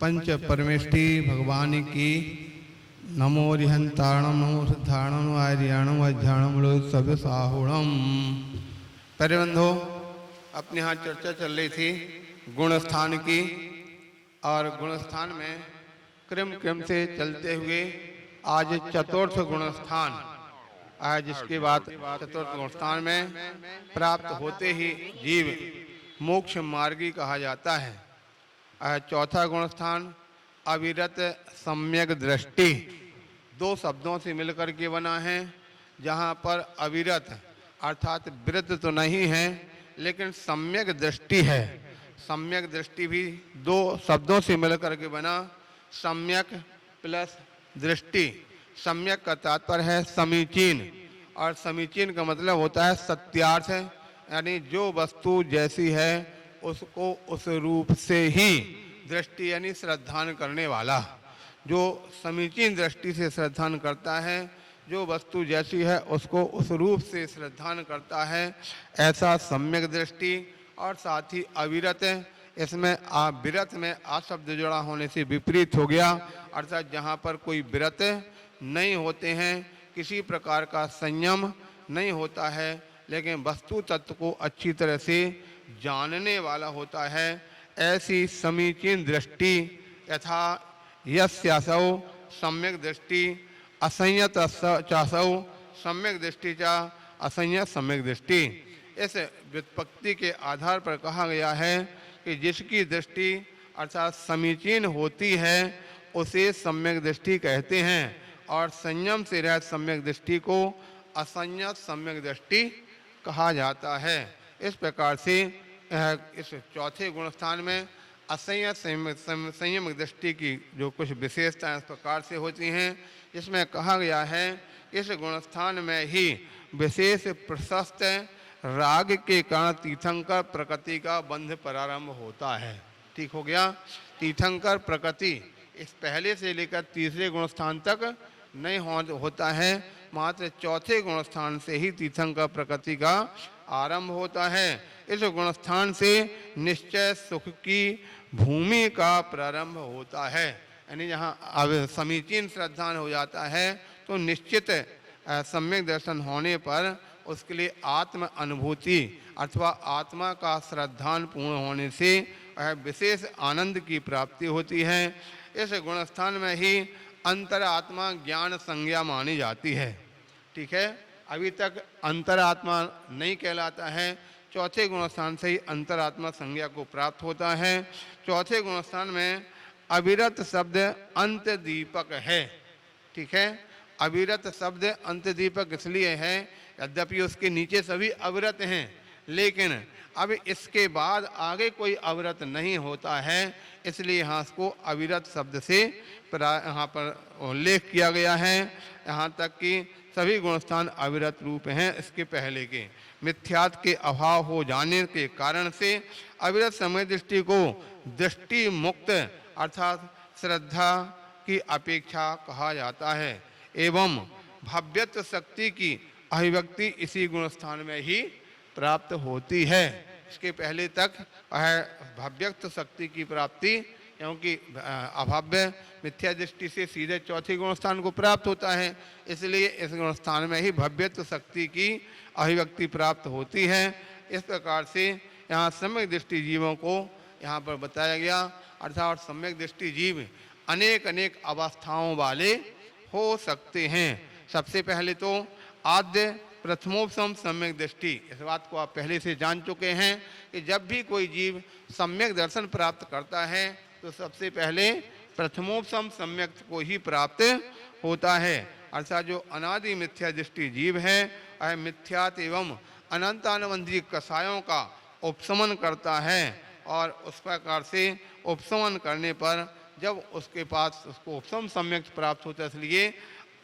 पंच परमेष्टि भगवान की नमो रिहंताणम नमो सिद्धाणम आर्याणम अध्याणम सब साहुणम। पहले बंधो, अपने यहाँ चर्चा चल रही थी गुण स्थान की, और गुण स्थान में क्रम क्रम से चलते हुए आज चतुर्थ गुण स्थान, आज इसके बाद चतुर्थ गुण स्थान में प्राप्त होते ही जीव मोक्ष मार्गी कहा जाता है। चौथा गुण स्थान अविरत सम्यक दृष्टि, दो शब्दों से मिलकर के बना है, जहाँ पर अविरत अर्थात विरत तो नहीं है लेकिन सम्यक दृष्टि है। सम्यक दृष्टि भी दो शब्दों से मिलकर के बना, सम्यक प्लस दृष्टि। सम्यक का तात्पर्य है समीचीन, और समीचीन का मतलब होता है सत्यार्थ, यानी जो वस्तु जैसी है उसको उस रूप से ही दृष्टि यानी श्रद्धान करने वाला। जो समीचीन दृष्टि से श्रद्धान करता है, जो वस्तु जैसी है उसको उस रूप से श्रद्धान करता है, ऐसा सम्यक दृष्टि। और साथ ही अविरत, इसमें विरत में आ शब्द जुड़ा होने से विपरीत हो गया, अर्थात जहाँ पर कोई विरत नहीं होते हैं, किसी प्रकार का संयम नहीं होता है, लेकिन वस्तु तत्व को अच्छी तरह से जानने वाला होता है, ऐसी समीचीन दृष्टि। यथा यस्यासौ सम्यक दृष्टि असंयत चासौ सम्यक दृष्टि चा असंयत सम्यक दृष्टि। इस व्युत्पत्ति के आधार पर कहा गया है कि जिसकी दृष्टि अर्थात समीचीन होती है उसे सम्यक दृष्टि कहते हैं, और संयम से रहित सम्यक दृष्टि को असंयत सम्यक दृष्टि कहा जाता है। इस प्रकार से इस चौथे गुण स्थान में असंयत संयम दृष्टि की जो कुछ विशेषताएं इस प्रकार से होती हैं, जिसमें कहा गया है इस गुण स्थान में ही विशेष प्रशस्त राग के कारण तीर्थंकर प्रकृति का बंध प्रारंभ होता है। ठीक हो गया। तीर्थंकर प्रकृति इस पहले से लेकर तीसरे गुण स्थान तक नहीं होता है, मात्र चौथे गुण स्थान से ही तीर्थंकर प्रकृति का आरंभ होता है। इस गुण स्थान से निश्चय सुख की भूमि का प्रारंभ होता है, यानी जहाँ अब समीचीन श्रद्धान हो जाता है तो निश्चित सम्यक दर्शन होने पर उसके लिए आत्म अनुभूति अथवा आत्मा का श्रद्धान पूर्ण होने से विशेष आनंद की प्राप्ति होती है। इस गुण स्थान में ही अंतरात्मा ज्ञान संज्ञा मानी जाती है। ठीक है, अभी तक अंतरात्मा नहीं कहलाता है, चौथे गुण स्थान से ही अंतरात्मा संज्ञा को प्राप्त होता है। चौथे गुण स्थान में अविरत शब्द अंत दीपक है। ठीक है, अविरत शब्द अंत दीपक इसलिए है, यद्यपि उसके नीचे सभी अविरत हैं, लेकिन अब इसके बाद आगे कोई अविरत नहीं होता है, इसलिए यहाँ इसको अविरत शब्द से यहाँ पर उल्लेख किया गया है। यहाँ तक कि सभी गुणस्थान अविरत रूप हैं इसके पहले के। मिथ्यात्व के अभाव हो जाने के कारण से अविरत समय दृष्टि को दृष्टि मुक्त अर्थात श्रद्धा की अपेक्षा कहा जाता है, एवं भव्यत्व शक्ति की अभिव्यक्ति इसी गुणस्थान में ही प्राप्त होती है। इसके पहले तक भव्यत्व शक्ति की प्राप्ति, क्योंकि अभव्य मिथ्या दृष्टि से सीधे चौथे गुणस्थान को प्राप्त होता है, इसलिए इस गुणस्थान में ही भव्यत्व शक्ति की अभिव्यक्ति प्राप्त होती है। इस प्रकार से यहाँ सम्यक दृष्टि जीवों को यहाँ पर बताया गया, अर्थात सम्यक दृष्टि जीव अनेक अनेक अवस्थाओं वाले हो सकते हैं। सबसे पहले तो आद्य प्रथमोपम सम्यक दृष्टि, इस बात को आप पहले से जान चुके हैं कि जब भी कोई जीव सम्यक दर्शन प्राप्त करता है तो सबसे पहले प्रथमोपम सम्यक को ही प्राप्त होता है, अर्थात जो अनादि मिथ्या दृष्टि जीव है वह मिथ्यात एवं अनंतानुबंधी कषायों का उपशमन करता है, और उस प्रकार से उपशमन करने पर जब उसके पास उसको उपशम सम्यक प्राप्त होता है, इसलिए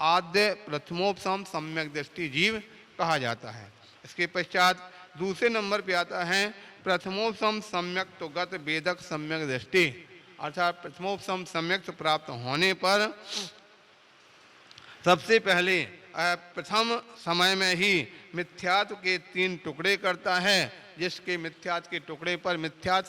आद्य प्रथमोपम सम्यक दृष्टि जीव कहा जाता है। इसके पश्चात दूसरे नंबर पे आता है प्रथमोपम सम्यक तो गत वेदक सम्यक दृष्टि, अर्थात प्रथमोपम सम्यक प्राप्त होने पर सबसे पहले प्रथम समय में ही मिथ्यात्व के 3 टुकड़े करता है, जिसके मिथ्यात के टुकड़े पर मिथ्यात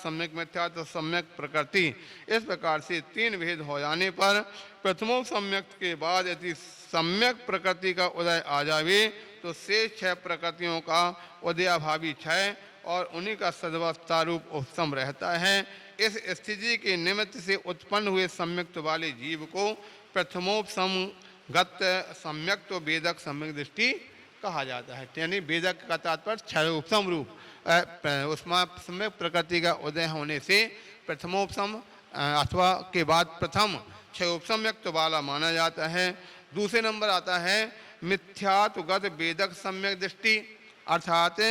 और सम्यक प्रकृति, इस प्रकार से तीन भेद हो जाने पर प्रथमो सम्यक के बाद यदि सम्यक प्रकृति का उदय आ जावे तो शेष 6 प्रकृतियों का उदयाभावी क्षय और उन्हीं का सदवस्था रूप उपशम रहता है। इस स्थिति के निमित्त से उत्पन्न हुए सम्यक्त वाले जीव को प्रथमोपसमगत सम्यक तो वेदक सम्यक दृष्टि कहा जाता है। यानी वेदक का तात्पर्य क्षय उपशम रूप उसमें सम्यक प्रकृति का उदय होने से प्रथमोपशम अथवा के बाद प्रथम क्षय उपसम्यक्त वाला माना जाता है। दूसरे नंबर आता है मिथ्यात्वगत वेदक सम्यक दृष्टि, अर्थात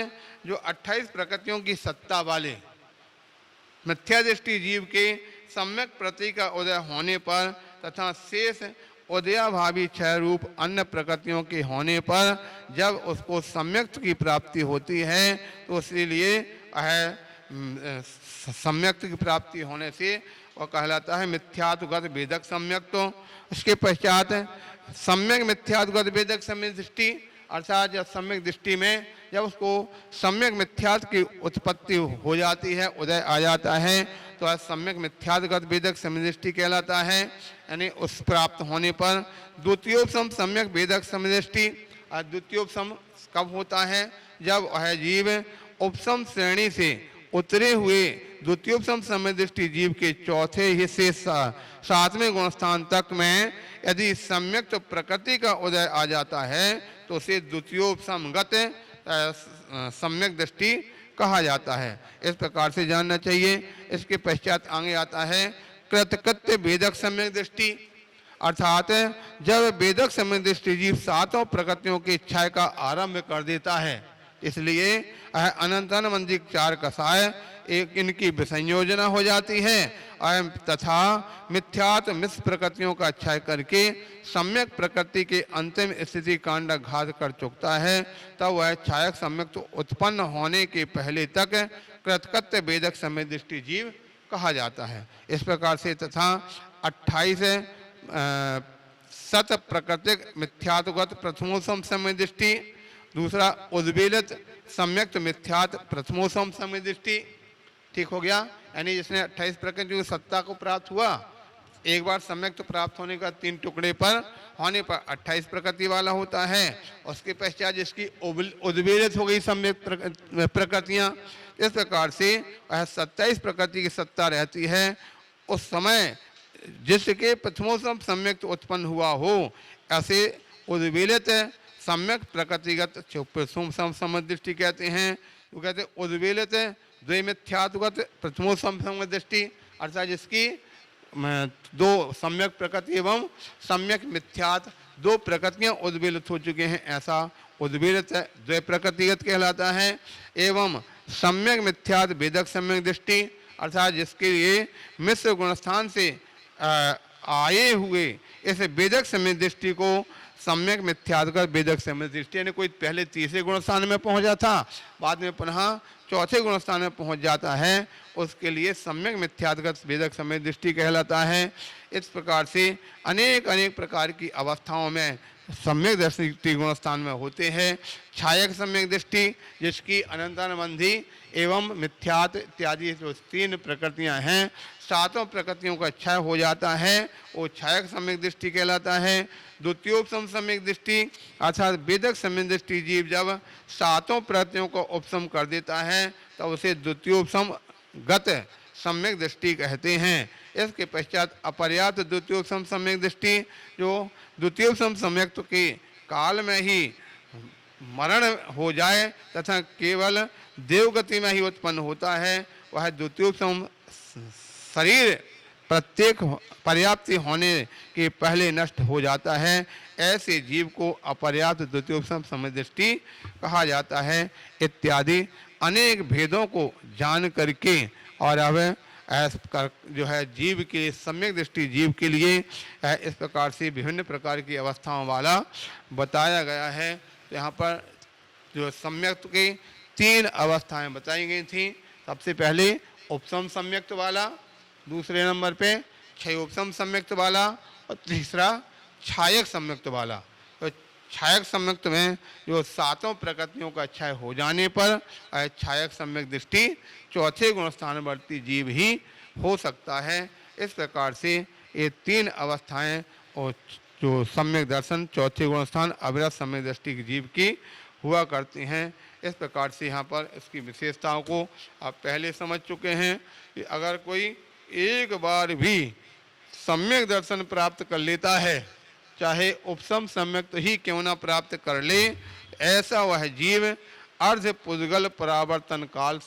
जो 28 प्रकृतियों की सत्ता वाले मिथ्या दृष्टि जीव के सम्यक प्रति का उदय होने पर तथा शेष उदयाभावी क्षय रूप अन्य प्रकृतियों के होने पर जब उसको सम्यक्त की प्राप्ति होती है तो इसीलिए सम्यक्त की प्राप्ति होने से वह कहलाता है मिथ्यात्वगत वेदक सम्यक। तो उसके पश्चात सम्यक मिथ्यात्वगत वेदक सम्यक दृष्टि, अर्थात जब सम्यक दृष्टि में जब उसको सम्यक मिथ्यात की उत्पत्ति हो जाती है, उदय आ जाता है, तो आज सम्यक मिथ्यात्वगत वेदक सम्यक दृष्टि कहलाता है। यानी उस प्राप्त होने पर द्वितीयोपसम सम्यक वेदक सम्यक दृष्टि। द्वितीयोपसम कब होता है? जब वह जीव उपसम श्रेणी से उतरे हुए द्वितीयोपसम सम्यक दृष्टि जीव के चौथे हिस्से 7वें गुणस्थान तक में यदि सम्यक प्रकृति का उदय आ जाता है तो उसे द्वितीयोपसमगत सम्यक दृष्टि कहा जाता है। इस प्रकार से जानना चाहिए। इसके पश्चात आगे आता है कृतकृत्य वेदक सम्यक दृष्टि, अर्थात जब वेदक सम्यक दृष्टि जीव 7 प्रकृतियों की क्षय का आरंभ कर देता है, इसलिए अनंतानवंदिक 4 कसाय एक इनकी विसंयोजना हो जाती है तथा मिथ्यात्व मिश्र प्रकृतियों का क्षय करके सम्यक प्रकृति के अंतिम स्थिति कांड घात कर चुकता है, तब वह क्षयक सम्यक उत्पन्न होने के पहले तक कृतकृत्य वेदक सम्यक दृष्टि जीव कहा जाता है। इस प्रकार से तथा 28 सत प्राकृतिक मिथ्यात्वगत प्रथमोसम सम्यक दृष्टि, दूसरा उद्वेलित सम्यक्त मिथ्यात प्रथमोसम सम्यक दृष्टि। ठीक हो गया। यानी जिसने 28 प्रकृति की सत्ता को प्राप्त हुआ, एक बार सम्यक्त प्राप्त होने का 3 टुकड़े पर होने पर 28 प्रकृति वाला होता है। उसके पश्चात जिसकी उद्वेलित हो गई सम्यक प्रकृतियां, इस प्रकार से वह 27 प्रकृति की सत्ता रहती है। उस समय जिसके प्रथमोसम सम्यक्त उत्पन्न हुआ हो, ऐसे उद्वेलित सम्यक प्रकृतिगत प्रथमोसम सम्यक दृष्टि कहते हैं। वो कहते हैं उद्वेलित द्वैमिथ्यात्वगत प्रथमोसम सम्यक दृष्टि, अर्थात जिसकी 2 सम्यक प्रकृति एवं सम्यक मिथ्यात 2 प्रकृतियां उद्वेलित हो चुके हैं, ऐसा उद्वेलित द्वै प्रकृतिगत कहलाता है। एवं सम्यक मिथ्यात वेदक सम्यक दृष्टि, अर्थात जिसके लिए मिश्र गुणस्थान से आए हुए इस वेदक सम्यक दृष्टि को सम्यक मिथ्यात्वगत वेदक सम्यक दृष्टि, यानी कोई पहले तीसरे गुणस्थान में पहुंचा था, बाद में पुनः चौथे गुणस्थान में पहुंच जाता है, उसके लिए सम्यक मिथ्यात्वगत वेदक सम्यक दृष्टि कहलाता है। इस प्रकार से अनेक प्रकार की अवस्थाओं में सम्यक दृष्टि गुणस्थान में होते हैं। छायक सम्यक दृष्टि, जिसकी अनंतानुबंधी एवं मिथ्यात इत्यादि जो 3 प्रकृतियां हैं, 7 प्रकृतियों का क्षय हो जाता है, वो छायक सम्यक दृष्टि कहलाता है। द्वितीयोपसम सम्यक दृष्टि, अर्थात वेदक सम्यक दृष्टि जीव जब 7 प्रकृतियों को उपसम कर देता है तब उसे द्वितीयोपसम गत सम्यक दृष्टि कहते हैं। इसके पश्चात अपर्याप्त द्वितीयोपसम सम्यक दृष्टि, जो द्वितीयोपसम सम्यक्त के काल में ही मरण हो जाए तथा केवल देवगति में ही उत्पन्न होता है, वह द्वितीयोपसम शरीर प्रत्येक पर्याप्ति होने के पहले नष्ट हो जाता है। ऐसे जीव को अपर्याप्त द्वितीयोपसम सम्यक दृष्टि कहा जाता है। इत्यादि अनेक भेदों को जान करके और अब जो है जीव के सम्यक दृष्टि जीव के लिए इस प्रकार से विभिन्न प्रकार की अवस्थाओं वाला बताया गया है। तो यहाँ पर जो सम्यक्त की 3 अवस्थाएं बताई गई थी। सबसे पहले उपसम सम्यक्त वाला, दूसरे नंबर पे क्षयोपसम सम्यक्त वाला और तीसरा छायक सम्यक्त वाला। तो छायक सम्यक्त में जो सातों प्रकृतियों का क्षय हो जाने पर छायक सम्यक दृष्टि चौथे गुण स्थानवर्ती जीव ही हो सकता है। इस प्रकार से ये तीन अवस्थाएं और जो सम्यक दर्शन चौथे गुण स्थान अविरत सम्यक दृष्टि की जीव की हुआ करती हैं। इस प्रकार से यहाँ पर इसकी विशेषताओं को आप पहले समझ चुके हैं कि अगर कोई एक बार भी सम्यक दर्शन प्राप्त कर लेता है, चाहे उपसम सम्यक ही क्यों ना प्राप्त कर ले, ऐसा वह जीव अर्ध पुद्गल परावर्तन काल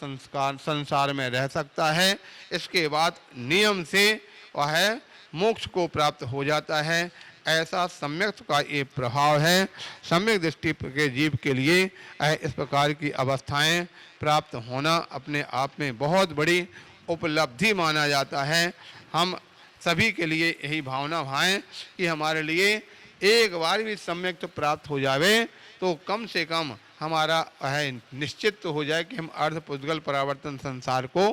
संसार में रह सकता है। इसके बाद नियम से वह मोक्ष को प्राप्त हो जाता है। ऐसा सम्यक का ये प्रभाव है। सम्यक दृष्टि के जीव के लिए इस प्रकार की अवस्थाएं प्राप्त होना अपने आप में बहुत बड़ी उपलब्धि माना जाता है। हम सभी के लिए यही भावना भाएं कि हमारे लिए एक बार भी सम्यक प्राप्त हो जावे तो कम से कम हमारा निश्चित तो हो जाए कि हम अर्ध पुद्गल परावर्तन संसार को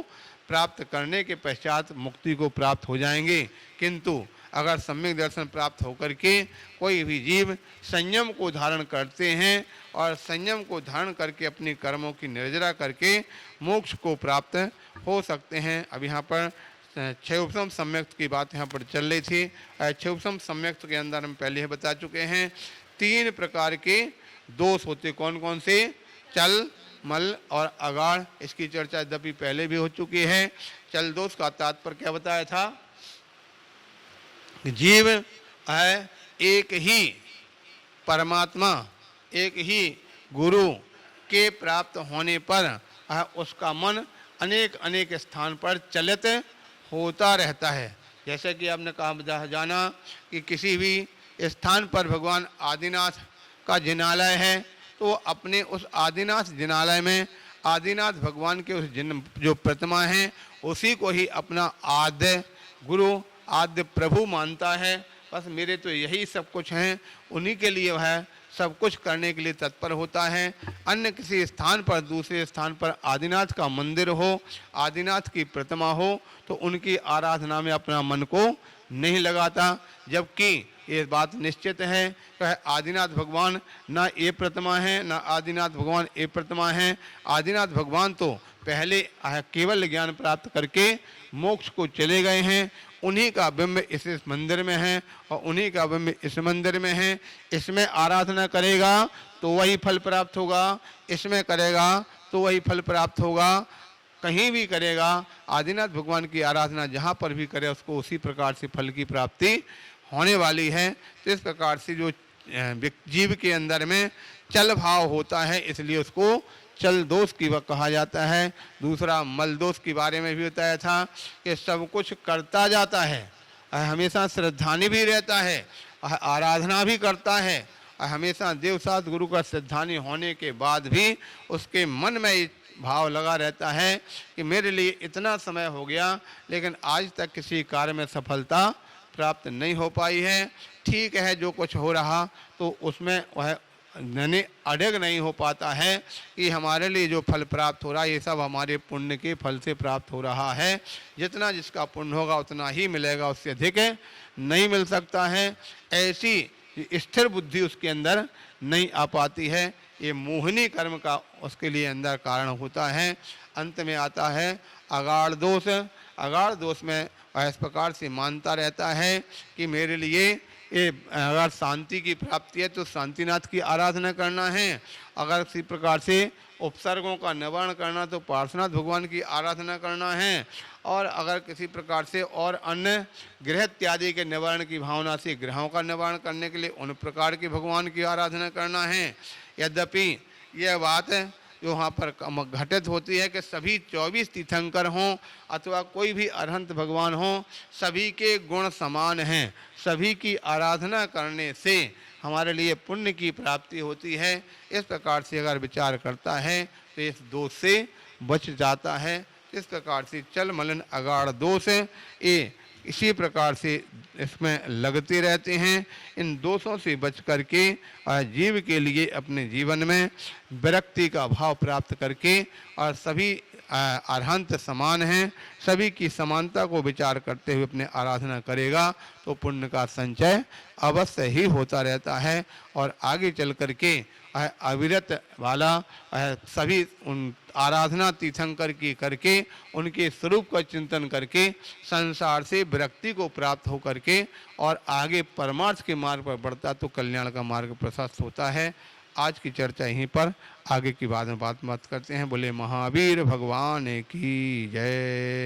प्राप्त करने के पश्चात मुक्ति को प्राप्त हो जाएंगे। किंतु अगर सम्यक दर्शन प्राप्त होकर के कोई भी जीव संयम को धारण करते हैं और संयम को धारण करके अपने कर्मों की निर्जरा करके मोक्ष को प्राप्त हो सकते हैं। अब यहाँ पर छह उपसम सम्यक्त की बात यहाँ पर चल रही थी। छह उपसम सम्यक्त के अंदर हम पहले ही बता चुके हैं तीन प्रकार के दोष होते, कौन कौन से? चल, मल और अगाढ़। इसकी चर्चा यद्यपि पहले भी हो चुकी है। चल दोष का तात्पर्य क्या बताया था? जीव है एक ही परमात्मा, एक ही गुरु के प्राप्त होने पर उसका मन अनेक अनेक स्थान पर चलित होता रहता है। जैसे कि आपने कहा जाना कि किसी भी स्थान पर भगवान आदिनाथ का जिनालय है तो अपने उस आदिनाथ जिनालय में आदिनाथ भगवान के उस जो प्रतिमा है उसी को ही अपना आद्य गुरु आद्य प्रभु मानता है। बस मेरे तो यही सब कुछ हैं, उन्हीं के लिए वह सब कुछ करने के लिए तत्पर होता है। अन्य किसी स्थान पर दूसरे स्थान पर आदिनाथ का मंदिर हो, आदिनाथ की प्रतिमा हो तो उनकी आराधना में अपना मन को नहीं लगाता। जबकि ये बात निश्चित है कि आदिनाथ भगवान ना ये प्रतिमा है ना आदिनाथ भगवान ये प्रतिमा है। आदिनाथ भगवान तो पहले केवल ज्ञान प्राप्त करके मोक्ष को चले गए हैं। उन्हीं का बिंब इस मंदिर में है और उन्हीं का बिंब इस मंदिर में है। इसमें आराधना करेगा तो वही फल प्राप्त होगा, इसमें करेगा तो वही फल प्राप्त होगा। कहीं भी करेगा आदिनाथ भगवान की आराधना जहाँ पर भी करे उसको उसी प्रकार से फल की प्राप्ति होने वाली है। तो इस प्रकार से जो जीव के अंदर में चल भाव होता है इसलिए उसको चल दोष की वह कहा जाता है। दूसरा मल दोष के बारे में भी बताया था कि सब कुछ करता जाता है, हमेशा श्रद्धानी भी रहता है, आराधना भी करता है, हमेशा देवसात गुरु का श्रद्धानी होने के बाद भी उसके मन में भाव लगा रहता है कि मेरे लिए इतना समय हो गया लेकिन आज तक किसी कार्य में सफलता प्राप्त नहीं हो पाई है। ठीक है, जो कुछ हो रहा तो उसमें वह यानी अड़ग नहीं हो पाता है कि हमारे लिए जो फल प्राप्त हो रहा है ये सब हमारे पुण्य के फल से प्राप्त हो रहा है। जितना जिसका पुण्य होगा उतना ही मिलेगा, उससे अधिक नहीं मिल सकता है। ऐसी स्थिर बुद्धि उसके अंदर नहीं आ पाती है। ये मोहिनी कर्म का उसके लिए अंदर कारण होता है। अंत में आता है अगाढ़ दोष। अगाढ़ दोष में इस प्रकार से मानता रहता है कि मेरे लिए ये अगर शांति की प्राप्ति है तो शांतिनाथ की आराधना करना है, अगर किसी प्रकार से उपसर्गों का निवारण करना तो पार्श्वनाथ भगवान की आराधना करना है, और अगर किसी प्रकार से और अन्य ग्रह इत्यादि के निवारण की भावना से ग्रहों का निवारण करने के लिए उन प्रकार के भगवान की आराधना करना है। यद्यपि यह बात जो वहाँ पर घटित होती है कि सभी 24 तीर्थंकर हों अथवा कोई भी अरहंत भगवान हों, सभी के गुण समान हैं। सभी की आराधना करने से हमारे लिए पुण्य की प्राप्ति होती है। इस प्रकार से अगर विचार करता है तो इस दोष से बच जाता है। इस प्रकार से चल मलन अगाढ़ दोष ये इसी प्रकार से इसमें लगते रहते हैं। इन दोषों से बच करके जीव के लिए अपने जीवन में विरक्ति का भाव प्राप्त करके और सभी अरहंत समान हैं, सभी की समानता को विचार करते हुए अपने आराधना करेगा तो पुण्य का संचय अवश्य ही होता रहता है। और आगे चल करके अविरत वाला सभी उन आराधना तीर्थंकर की करके उनके स्वरूप का चिंतन करके संसार से विरक्ति को प्राप्त हो करके और आगे परमार्थ के मार्ग पर बढ़ता तो कल्याण का मार्ग प्रशस्त होता है। आज की चर्चा यहीं पर, आगे की बाद में बात करते हैं। बोले महावीर भगवान की जय।